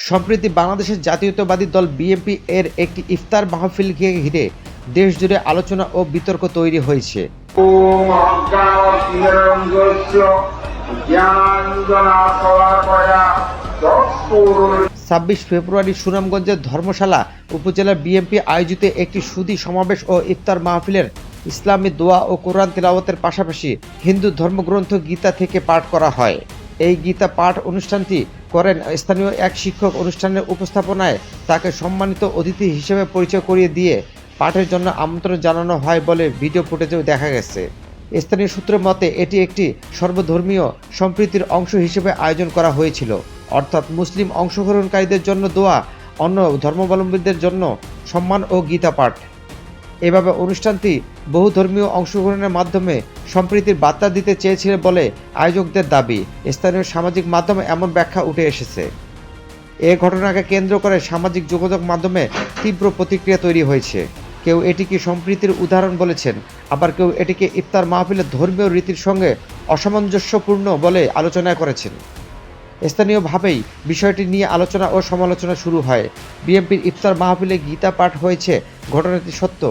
সম্প্রতি বাংলাদেশের জাতীয়তাবাদী দল বিএনপি এর একটি ইফতার মাহফিলকে ঘিরে দেশ জুড়ে আলোচনা ও বিতর্ক তৈরি হয়েছে। 26 ফেব্রুয়ারি সুনামগঞ্জের ধর্মশালা উপজেলার বিএনপি আয়োজিত একটি সুধী সমাবেশ ও ইফতার মাহফিলের ইসলামী দোয়া ও কোরআন তিলাওয়াতের পাশাপাশি হিন্দু ধর্মগ্রন্থ গীতা থেকে পাঠ করা হয়। এই গীতা পাঠ অনুষ্ঠানটি করেন স্থানীয় এক শিক্ষক। অনুষ্ঠানের উপস্থাপনায় তাকে সম্মানিত অতিথি হিসেবে পরিচয় করিয়ে দিয়ে পাঠের জন্য আমন্ত্রণ জানানো হয় বলে ভিডিও ফুটেজেও দেখা গেছে। স্থানীয় সূত্রের মতে এটি একটি সর্বধর্মীয় সম্প্রীতির অংশ হিসেবে আয়োজন করা হয়েছিল, অর্থাৎ মুসলিম অংশগ্রহণকারীদের জন্য দোয়া, অন্য ধর্মাবলম্বীদের জন্য সম্মান ও গীতা পাঠ। এভাবে অনুষ্ঠানটি বহুধর্মীয় অংশগ্রহণের মাধ্যমে সম্প্রীতির বার্তা দিতে চেয়েছিল বলে আয়োজকদের দাবি। স্থানীয় সামাজিক মাধ্যমে এমন ব্যাখ্যা উঠে এসেছে। এ ঘটনাকে কেন্দ্র করে সামাজিক যোগাযোগ মাধ্যমে তীব্র প্রতিক্রিয়া তৈরি হয়েছে। কেউ এটিকে সম্প্রীতির উদাহরণ বলেছেন, আবার কেউ এটিকে ইফতার মাহফিলের ধর্মীয় রীতির সঙ্গে অসামঞ্জস্যপূর্ণ বলে আলোচনা করেছেন। স্থানীয়ভাবেই বিষয়টি নিয়ে আলোচনা ও সমালোচনা শুরু হয়। বিএনপির ইফতার মাহফিলে গীতা পাঠ হয়েছে, ঘটনাটি সত্য,